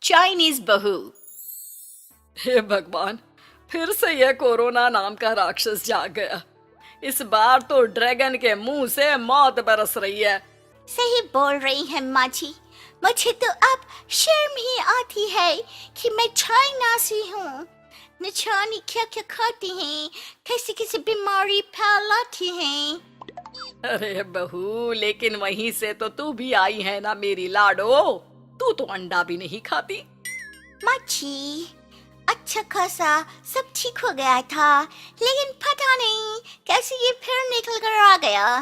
Chinese बहू। हे भगवान, फिर से यह कोरोना नाम का राक्षस जाग गया। इस बार तो ड्रैगन के मुंह से मौत बरस रही है। सही बोल रही है माँ जी। मुझे तो अब शर्म ही आती है कि मैं चाइना से हूँ। न जाने क्या क्या खाती हैं, कैसी कैसी बीमारी फैलाती हैं। अरे बहू, लेकिन वहीं से तो तू भी आई है ना मेरी लाडो। तू तो अंडा भी नहीं खाती। माँ जी, अच्छा खासा सब ठीक हो गया था, लेकिन पता नहीं कैसे ये फिर निकल कर आ गया।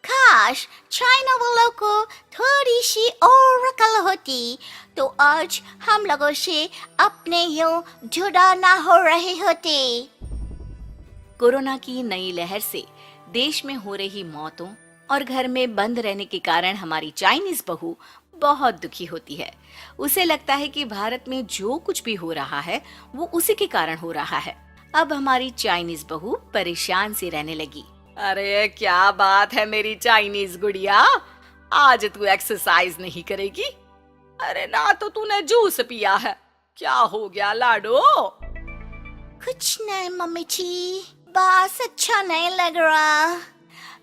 काश चाइना वालों को थोड़ी सी और अकल होती तो आज हम लोगों से अपने यूं जुदा ना हो रहे होते। कोरोना की नई लहर से देश में हो रही मौतों और घर में बंद रहने के कारण हमारी चाइनीज बहू बहुत दुखी होती है। उसे लगता है कि भारत में जो कुछ भी हो रहा है वो उसी के कारण हो रहा है। अब हमारी चाइनीज बहू परेशान सी रहने लगी। अरे क्या बात है मेरी चाइनीज गुड़िया, आज तू एक्सरसाइज नहीं करेगी? अरे ना तो तूने जूस पिया है। क्या हो गया लाडो? कुछ नहीं मम्मी जी, बस अच्छा नहीं लग रहा।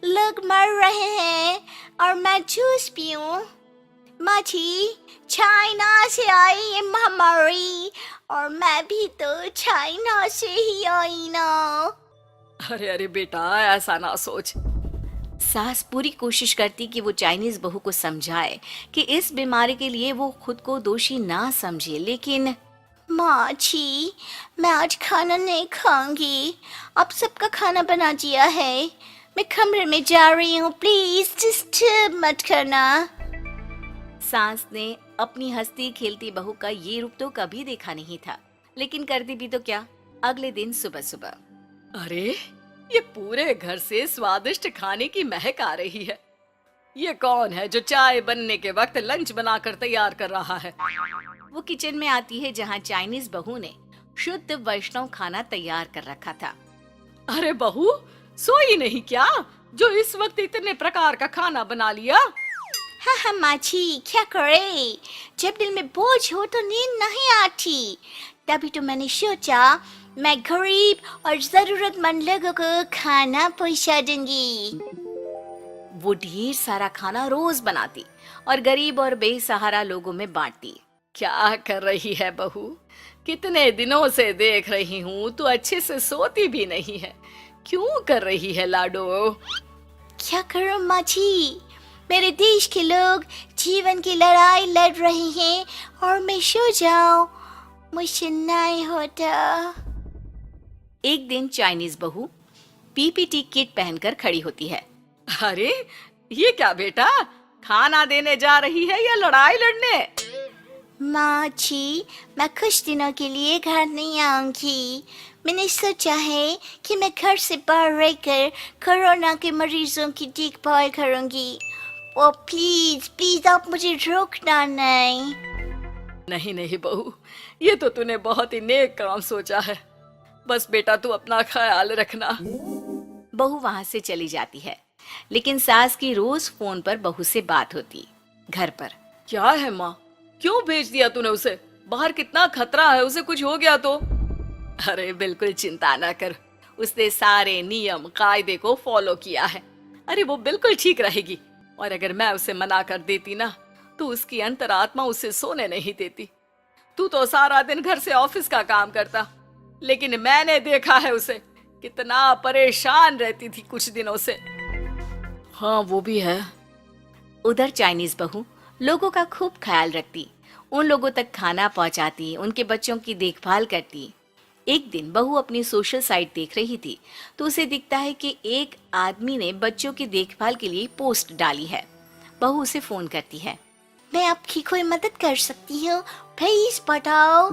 लोग मर रहे हैं और मैं जूस पीऊं। माँ जी, चाइना से आई ये महामारी और मैं भी तो चाइना से ही आई ना। अरे अरे बेटा, ऐसा ना सोच। सास पूरी कोशिश करती कि वो चाइनीज बहू को समझाए कि इस बीमारी के लिए वो खुद को दोषी ना समझे, लेकिन माँ जी, मैं आज खाना नहीं खाऊंगी। अब सबका खाना बना दिया है। मैं कमरे में जा रही हूँ, प्लीज डिस्टर्ब मत करना। सास ने अपनी हंसती खेलती बहू का ये रूप तो कभी देखा नहीं था, लेकिन करती भी तो क्या। अगले दिन सुबह सुबह, अरे ये पूरे घर से स्वादिष्ट खाने की महक आ रही है। ये कौन है जो चाय बनने के वक्त लंच बनाकर तैयार कर रहा है? वो किचन में आती है जहाँ चाइनीज बहू ने शुद्ध वैष्णव खाना तैयार कर रखा था। अरे बहू, सोई नहीं क्या जो इस वक्त इतने प्रकार का खाना बना लिया? हाँ हाँ माँ जी, क्या करे, जब दिल में बोझ हो तो नींद नहीं आती। तभी तो मैंने सोचा मैं गरीब और जरूरतमंद लोगों को खाना पहुंचा दूंगी। वो ढेर सारा खाना रोज बनाती और गरीब और बेसहारा लोगों में बांटती। क्या कर रही है बहू? कितने दिनों से देख रही हूँ तू अच्छे से सोती भी नहीं है। क्यों कर रही है लाडो? क्या करूं माँ जी, मेरे देश के लोग जीवन की लड़ाई लड़ रहे हैं और मैं सो जाऊं, मुझसे नहीं होता। एक दिन चाइनीज बहू पीपीटी किट पहनकर खड़ी होती है। अरे ये क्या बेटा, खाना देने जा रही है या लड़ाई लड़ने? माँ जी, मैं कुछ दिनों के लिए घर नहीं आऊंगी। मैंने सोचा है कि मैं घर से बाहर रहकर कोरोना के मरीजों की देखभाल करूंगी। ओ प्लीज प्लीज, आप मुझे रोकना नहीं। नहीं नहीं बहू, ये तो तूने बहुत ही नेक काम सोचा है। बस बेटा तू अपना ख्याल रखना। बहू वहां से चली जाती है, लेकिन सास की रोज फोन पर बहू से बात होती। घर पर क्या है माँ, क्यों भेज दिया तूने उसे? बाहर कितना खतरा है, उसे कुछ हो गया तो? अरे बिल्कुल चिंता ना कर, उसने सारे नियम कायदे को फॉलो किया है। अरे वो बिल्कुल ठीक रहेगी। और अगर मैं उसे मना कर देती ना तो उसकी अंतरात्मा उसे सोने नहीं देती। तू तो सारा दिन घर से ऑफिस का काम करता, लेकिन मैंने देखा है उसे कितना परेशान रहती थी कुछ दिनों से। हाँ वो भी है। उधर चाइनीज बहू लोगों का खूब ख्याल रखती, उन लोगों तक खाना पहुंचाती, उनके बच्चों की देखभाल करती। एक दिन बहू अपनी सोशल साइट देख रही थी तो उसे दिखता है कि एक आदमी ने बच्चों की देखभाल के लिए पोस्ट डाली है। बहू उसे फोन करती है। मैं आपकी कोई मदद कर सकती हूँ, प्लीज बताओ।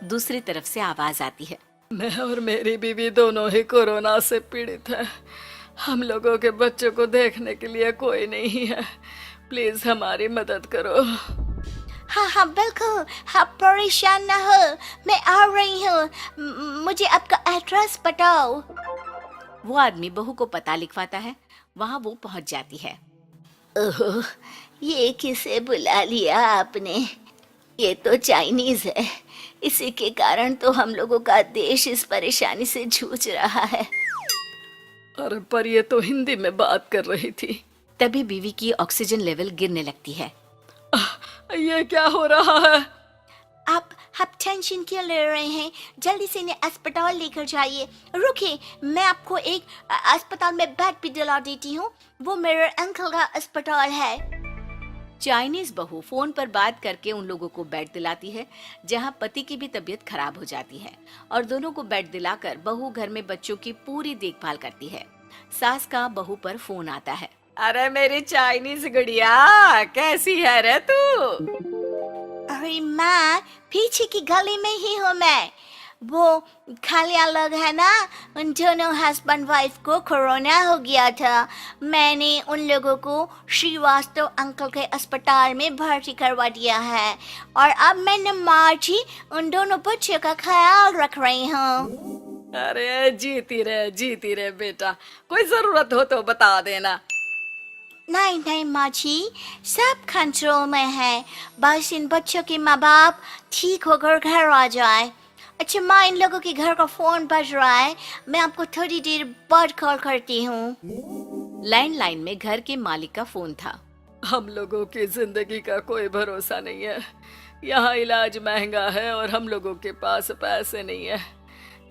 दूसरी तरफ से आवाज आती है। मैं और मेरी बीवी दोनों ही कोरोना से पीड़ित हैं। हम लोगों के बच्चों को देखने के लिए कोई नहीं है। प्लीज हमारी मदद करो। हाँ हाँ बिल्कुल, आप परेशान ना हो, मैं आ रही हूँ। मुझे आपका एड्रेस बताओ। वो आदमी बहू को पता लिखवाता है। वहाँ वो पहुँच जाती है। ओह, ये किसे बुला लिया आपने? ये तो चाइनीज है, इसी के कारण तो हम लोगों का देश इस परेशानी से जूझ रहा है। अरे पर ये तो हिंदी में बात कर रही थी। तभी बीवी की ऑक्सीजन लेवल गिरने लगती है। ये क्या हो रहा है? आप टेंशन क्यों ले रहे हैं? जल्दी से इन्हें अस्पताल लेकर जाइए। रुकिए, मैं आपको एक अस्पताल में बेड भी दिला देती हूँ। वो मेरे अंकल का अस्पताल है। चाइनीज बहू फोन पर बात करके उन लोगों को बेड दिलाती है, जहां पति की भी तबीयत खराब हो जाती है और दोनों को बेड दिलाकर बहू घर में बच्चों की पूरी देखभाल करती है। सास का बहू पर फोन आता है। अरे मेरी चाइनीज गुड़िया, कैसी है रे तू? अरे माँ, पीछे की गली में ही हूँ मैं। वो खालिया लोग है ना, उन दोनों हस्बैंड वाइफ को कोरोना हो गया था। मैंने उन लोगों को श्रीवास्तव अंकल के अस्पताल में भर्ती करवा दिया है और अब मैं नमाज ही उन दोनों बच्चों का ख्याल रख रही हूँ। अरे जीती रहे बेटा, कोई जरूरत हो तो बता देना। नहीं नहीं माँ जी, सब कंट्रोल में है। बस इन बच्चों के माँ बाप ठीक होकर घर आ जाए। अच्छा माँ, इन लोगों के घर का फोन बज रहा है, मैं आपको थोड़ी देर बाद कॉल करती हूँ। लैंडलाइन में घर के मालिक का फोन था। हम लोगों की जिंदगी का कोई भरोसा नहीं है। यहाँ इलाज महंगा है और हम लोगों के पास पैसे नहीं है।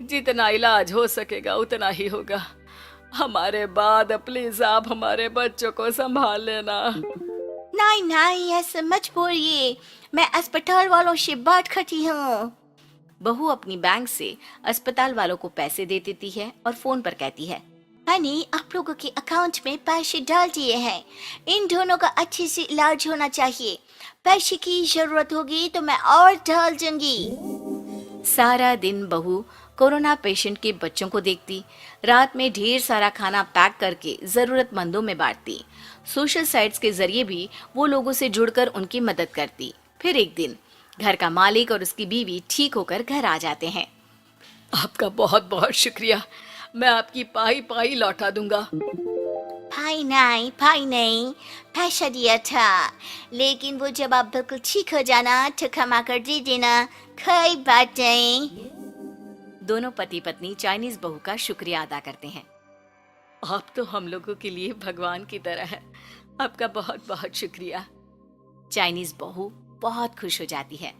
जितना इलाज हो सकेगा उतना ही होगा। हमारे बाद प्लीज आप हमारे बच्चों को संभाल लेना। नहीं नहीं, ऐसे मत बोलिए, मैं अस्पताल वालों से बात करती हूँ। बहू अपनी बैंक से अस्पताल वालों को पैसे दे देती है और फोन पर कहती है, मैंने आप लोगों के अकाउंट में पैसे डाल दिए हैं। इन दोनों का अच्छे से इलाज होना चाहिए। पैसे की जरूरत होगी तो मैं और डाल दूंगी। सारा दिन बहू कोरोना पेशेंट के बच्चों को देखती, रात में ढेर सारा खाना पैक करके जरूरतमंदों में बांटती। सोशल साइट्स के जरिए भी वो लोगों से जुड़कर उनकी मदद करती। फिर एक दिन घर का मालिक और उसकी बीवी ठीक होकर घर आ जाते हैं। आपका बहुत बहुत शुक्रिया, मैं आपकी पाई पाई लौटा दूंगा। भाई नहीं, पैसा दिया था, लेकिन वो जब आप बिल्कुल ठीक हो जाना तो क्षमा कर दे देना, कोई बात नहीं। दोनों पति पत्नी चाइनीज बहू का शुक्रिया अदा करते हैं। आप तो हम लोगों के लिए भगवान की तरह हैं। आपका बहुत बहुत शुक्रिया। चाइनीज बहू बहुत खुश हो जाती है।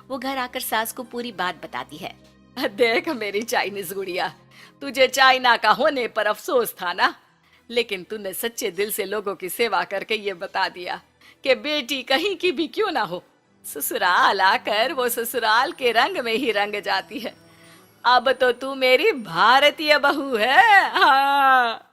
वो घर आकर सास को पूरी बात बताती है। देख मेरी चाइनीज गुड़िया, तुझे चाइना का होने पर अफसोस था ना, लेकिन तूने सच्चे दिल से लोगों की सेवा करके ये बता दिया कि बेटी कहीं की भी क्यों ना हो, ससुराल आकर वो ससुराल के रंग में ही रंग जाती है। अब तो तू मेरी भारतीय बहू है। हाँ।